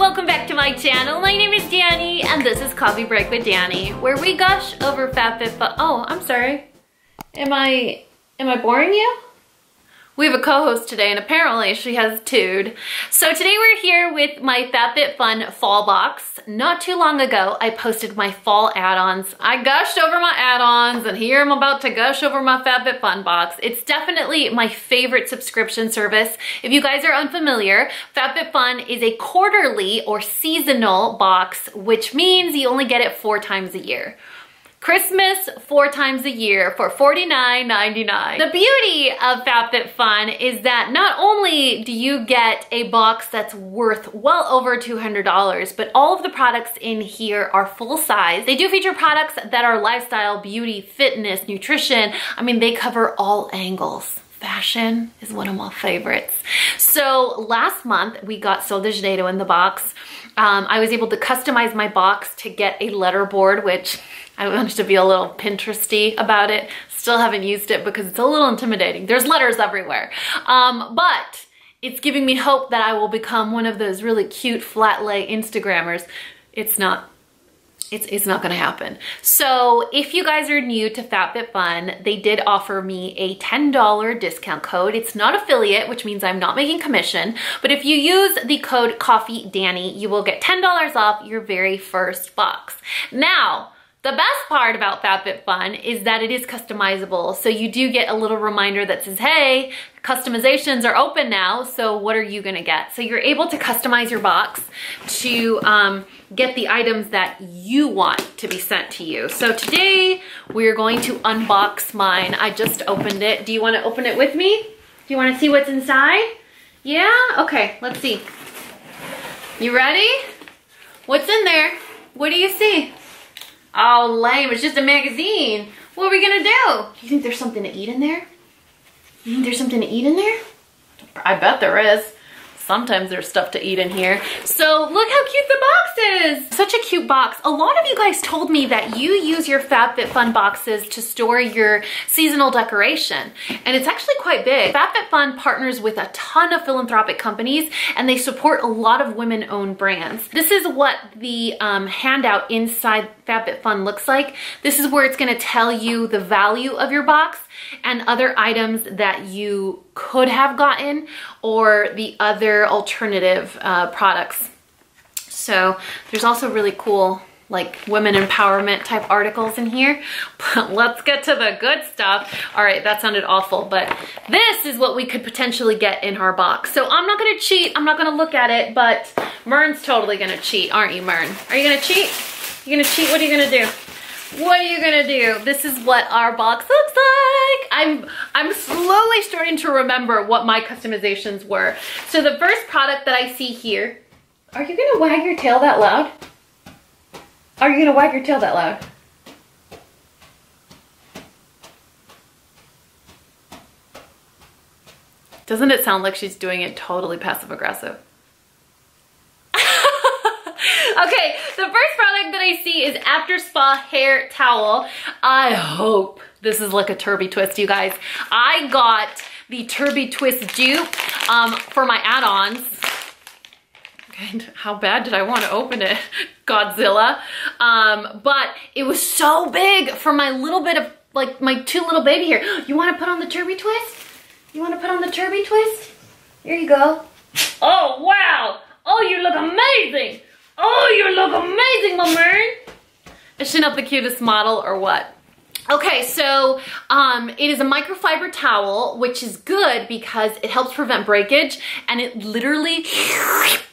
welcome back to my channel. My name is Dani and this is Coffee Break with Dani, where we gush over FabFitFun. Oh, I'm sorry. Am I boring you? We have a co-host today and apparently she has tooed. So today we're here with my FabFitFun fall box. Not too long ago, I posted my fall add-ons. I gushed over my add-ons and here I'm about to gush over my FabFitFun box. It's definitely my favorite subscription service. If you guys are unfamiliar, FabFitFun is a quarterly or seasonal box, which means you only get it 4 times a year. Christmas 4 times a year for $49.99. The beauty of FabFitFun is that not only do you get a box that's worth well over $200, but all of the products in here are full size. They do feature products that are lifestyle, beauty, fitness, nutrition. I mean, they cover all angles. Fashion is one of my favorites. So last month we got Sol de Janeiro in the box. I was able to customize my box to get a letter board, which I wanted to be a little Pinteresty about it. Still haven't used it because it's a little intimidating. There's letters everywhere. But it's giving me hope that I will become one of those really cute flat lay Instagrammers. It's not gonna happen. So if you guys are new to FabFitFun, they did offer me a $10 discount code. It's not affiliate, which means I'm not making commission, but if you use the code CoffeeDani, you will get $10 off your very first box. Now, the best part about FabFitFun is that it is customizable. So you do get a little reminder that says, hey, customizations are open now, so what are you gonna get? So you're able to customize your box to get the items that you want to be sent to you. So today we're going to unbox mine. I just opened it. Do you wanna open it with me? Do you wanna see what's inside? Yeah? Okay, let's see. You ready? What's in there? What do you see? Oh, lame, it's just a magazine. What are we gonna do? You think there's something to eat in there? You think there's something to eat in there? I bet there is. Sometimes there's stuff to eat in here. So look how cute the box is. Such a cute box. A lot of you guys told me that you use your FabFitFun boxes to store your seasonal decoration. And it's actually quite big. FabFitFun partners with a ton of philanthropic companies and they support a lot of women-owned brands. This is what the handout inside FabFitFun looks like. This is where it's gonna tell you the value of your box and other items that you could have gotten or the other alternative products. So there's also really cool like women empowerment type articles in here. But let's get to the good stuff. All right, that sounded awful, but this is what we could potentially get in our box. So I'm not gonna cheat, I'm not gonna look at it, but Mern's totally gonna cheat, aren't you, Mern? Are you gonna cheat? You gonna cheat? What are you gonna do? What are you gonna do? This is what our box looks like. I'm slowly starting to remember what my customizations were. So the first product that I see here, are you gonna wag your tail that loud? Are you gonna wag your tail that loud? Doesn't it sound like she's doing it totally passive aggressive? Okay, the first product that I see is After Spa Hair Towel. I hope this is like a Turby Twist, you guys. I got the Turby Twist dupe for my add-ons. Okay, how bad did I want to open it? Godzilla. But it was so big for my little bit of, like my 2 little baby hair. You want to put on the Turby Twist? You want to put on the Turby Twist? Here you go. Oh, wow. Oh, you look amazing. Oh, you look amazing, my man. Is she not the cutest model or what? Okay, so it is a microfiber towel, which is good because it helps prevent breakage and it literally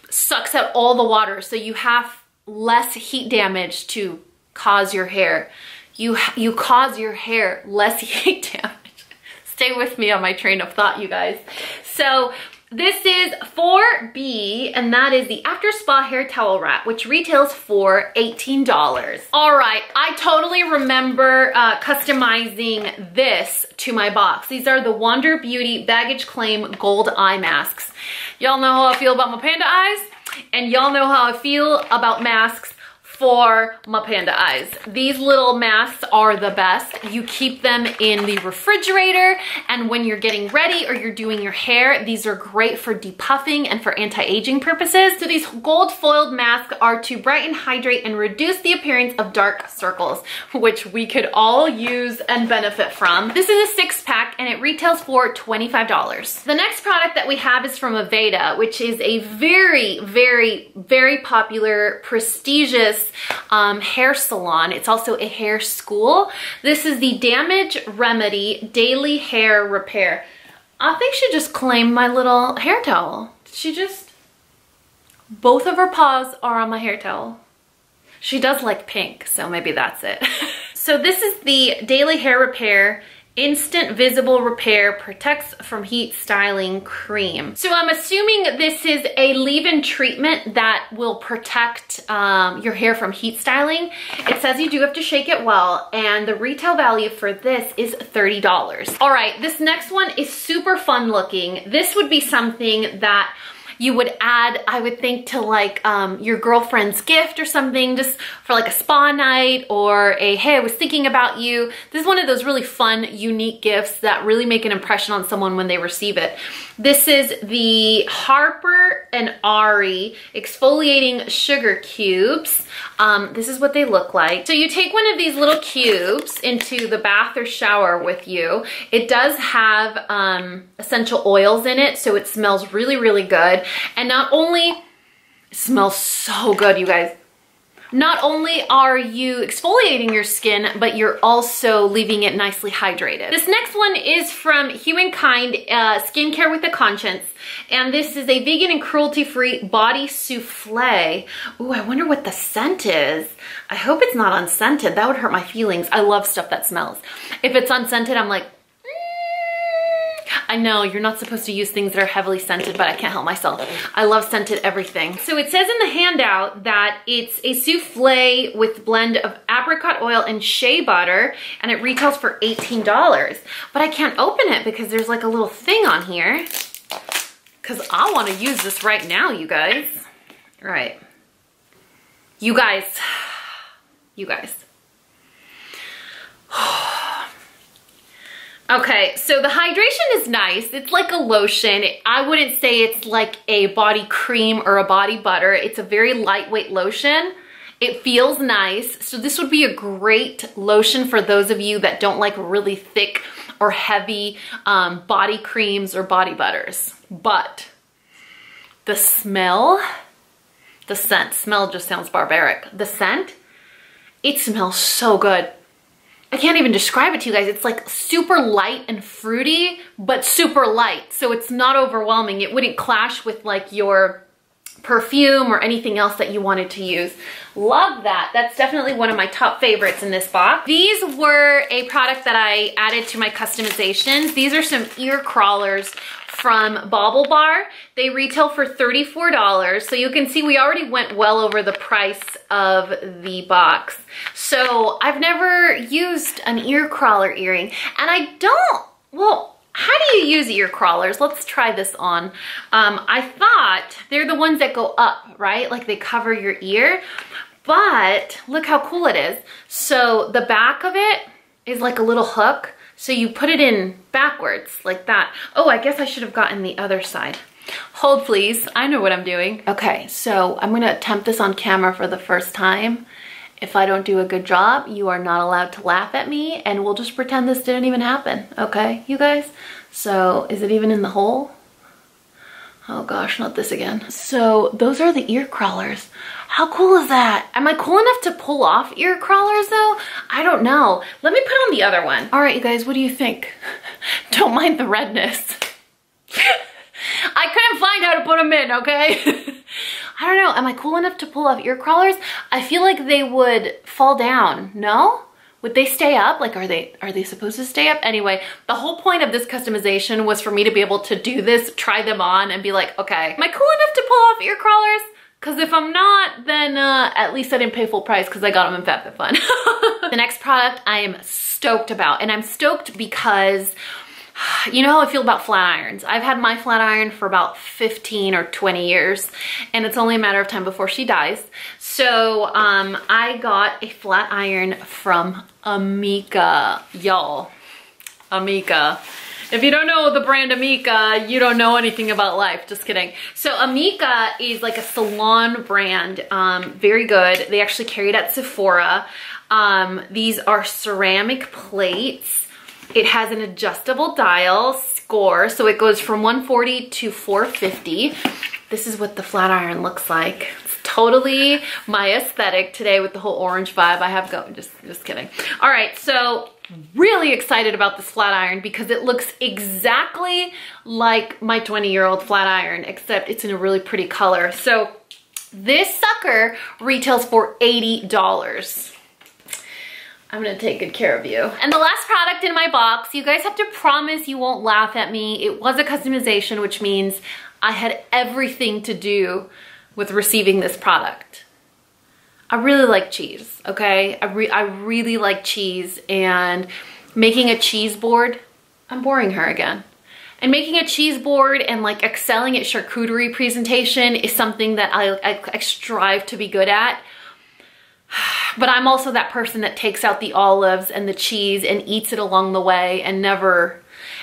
sucks out all the water. So you have less heat damage to cause your hair. You cause your hair less heat damage. Stay with me on my train of thought, you guys. So this is 4B, and that is the After Spa Hair Towel Wrap, which retails for $18. All right, I totally remember customizing this to my box. These are the Wander Beauty Baggage Claim Gold Eye Masks. Y'all know how I feel about my panda eyes, and y'all know how I feel about masks for my panda eyes. These little masks are the best. You keep them in the refrigerator, and when you're getting ready or you're doing your hair, these are great for depuffing and for anti-aging purposes. So these gold foiled masks are to brighten, hydrate, and reduce the appearance of dark circles, which we could all use and benefit from. This is a 6-pack and it retails for $25. The next product that we have is from Aveda, which is a very, very, very popular, prestigious hair salon. It's also a hair school. This is the Damage Remedy Daily Hair Repair. I think she just claimed my little hair towel. Did she just? Both of her paws are on my hair towel. She does like pink, so maybe that's it. So this is the Daily Hair Repair Instant Visible Repair Protects from Heat Styling Cream. So I'm assuming this is a leave-in treatment that will protect your hair from heat styling. It says you do have to shake it well, and the retail value for this is $30. All right, this next one is super fun looking. This would be something that you would add, I would think, to like your girlfriend's gift or something, just for like a spa night or a, hey, I was thinking about you. This is one of those really fun, unique gifts that really make an impression on someone when they receive it. This is the Harper and Ari Exfoliating Sugar Cubes. This is what they look like. So you take one of these little cubes into the bath or shower with you. It does have essential oils in it, so it smells really, really good. And not only, it smells so good, you guys. Not only are you exfoliating your skin, but you're also leaving it nicely hydrated. This next one is from Hue & Kind Skincare with a Conscience. And this is a vegan and cruelty-free body souffle. Ooh, I wonder what the scent is. I hope it's not unscented. That would hurt my feelings. I love stuff that smells. If it's unscented, I'm like, I know you're not supposed to use things that are heavily scented, but I can't help myself. I love scented everything. So it says in the handout that it's a souffle with blend of apricot oil and shea butter, and it retails for $18. But I can't open it because there's like a little thing on here. Because I want to use this right now, you guys. All right. You guys. Okay, so the hydration is nice. It's like a lotion. I wouldn't say it's like a body cream or a body butter. It's a very lightweight lotion. It feels nice. So this would be a great lotion for those of you that don't like really thick or heavy body creams or body butters. But the smell, the scent, smell just sounds barbaric. The scent, it smells so good. I can't even describe it to you guys. It's like super light and fruity, but super light. So it's not overwhelming. It wouldn't clash with like your perfume or anything else that you wanted to use. Love that. That's definitely one of my top favorites in this box. These were a product that I added to my customizations. These are some ear crawlers from Bauble Bar. They retail for $34. So you can see we already went well over the price of the box. So I've never used an ear crawler earring, and I don't, well, how do you use ear crawlers? Let's try this on. I thought they're the ones that go up, right? Like they cover your ear, but look how cool it is. So the back of it is like a little hook. So you put it in backwards like that. Oh, I guess I should have gotten the other side. Hold please, I know what I'm doing. Okay, so I'm gonna attempt this on camera for the first time. If I don't do a good job, you are not allowed to laugh at me, and we'll just pretend this didn't even happen, okay, you guys? So, is it even in the hole? Oh gosh, not this again. So, those are the ear crawlers. How cool is that? Am I cool enough to pull off ear crawlers though? I don't know. Let me put on the other one. All right, you guys, what do you think? Don't mind the redness. I couldn't find how to put them in, okay? I don't know, am I cool enough to pull off ear crawlers? I feel like they would fall down, no? Would they stay up? Like, are they supposed to stay up? Anyway, the whole point of this customization was for me to be able to do this, try them on, and be like, okay, am I cool enough to pull off ear crawlers? Because if I'm not, then at least I didn't pay full price because I got them in FabFitFun. The next product I am stoked about, and I'm stoked because You know how I feel about flat irons. I've had my flat iron for about 15 or 20 years, and it's only a matter of time before she dies. So I got a flat iron from Amika, y'all. Amika. If you don't know the brand Amika, you don't know anything about life. Just kidding. So Amika is like a salon brand, very good. They actually carry it at Sephora. These are ceramic plates. It has an adjustable dial score, so it goes from 140 to 450. This is what the flat iron looks like. It's totally my aesthetic today with the whole orange vibe I have going. Just kidding. All right, so really excited about this flat iron because it looks exactly like my 20-year-old flat iron, except it's in a really pretty color. So this sucker retails for $80. I'm gonna take good care of you. And the last product in my box, you guys have to promise you won't laugh at me. It was a customization, which means I had everything to do with receiving this product. I really like cheese, okay? I really like cheese, and making a cheese board, I'm boring her again. And making a cheese board and like excelling at charcuterie presentation is something that I strive to be good at. But I'm also that person that takes out the olives and the cheese and eats it along the way and never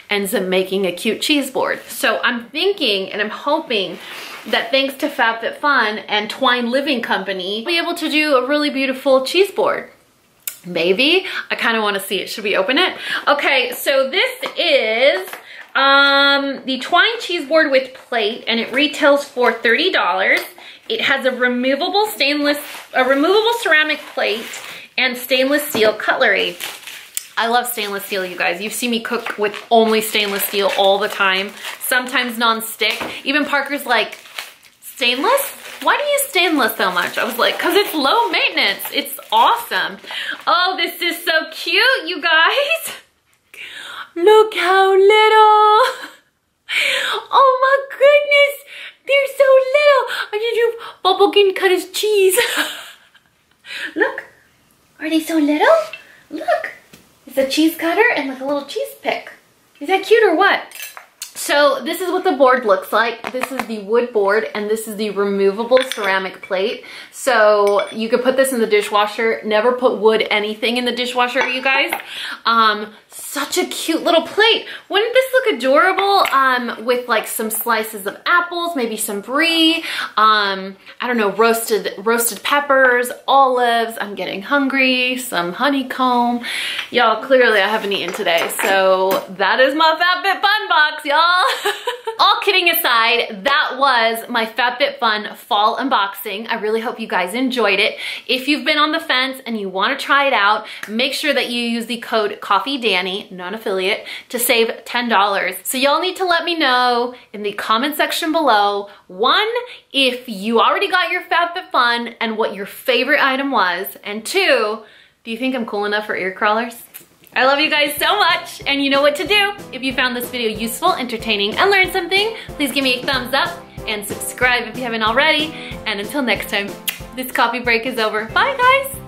ends up making a cute cheese board. So I'm thinking and I'm hoping that thanks to FabFitFun and Twine Living Company, I'll be able to do a really beautiful cheese board. Maybe. I kind of want to see it. Should we open it? Okay, so this is the Twine cheese board with plate, and it retails for $30. It has a removable ceramic plate and stainless steel cutlery. I love stainless steel, you guys. You see me cook with only stainless steel all the time, sometimes non-stick. Even Parker's like, stainless? Why do you use stainless so much? I was like, cause it's low maintenance. It's awesome. Oh, this is so cute, you guys. Look how little. Oh my goodness. They're so little. I need to Bubble can cut his cheese. Look, are they so little? Look, it's a cheese cutter and like a little cheese pick. Is that cute or what? So this is what the board looks like. This is the wood board and this is the removable ceramic plate. So you could put this in the dishwasher. Never put wood anything in the dishwasher, you guys. Such a cute little plate. Wouldn't this look adorable with like some slices of apples, maybe some brie, I don't know, roasted peppers, olives. I'm getting hungry, some honeycomb. Y'all, clearly I haven't eaten today. So that is my FabFitFun box, y'all. All kidding aside, that was my FabFitFun fall unboxing. I really hope you guys enjoyed it. If you've been on the fence and you want to try it out, make sure that you use the code CoffeeDani, non-affiliate, to save $10. So y'all need to let me know in the comment section below, one, if you already got your FabFitFun and what your favorite item was, and two, do you think I'm cool enough for ear crawlers? I love you guys so much, and you know what to do. If you found this video useful, entertaining, and learned something, please give me a thumbs up and subscribe if you haven't already. And until next time, this coffee break is over. Bye, guys.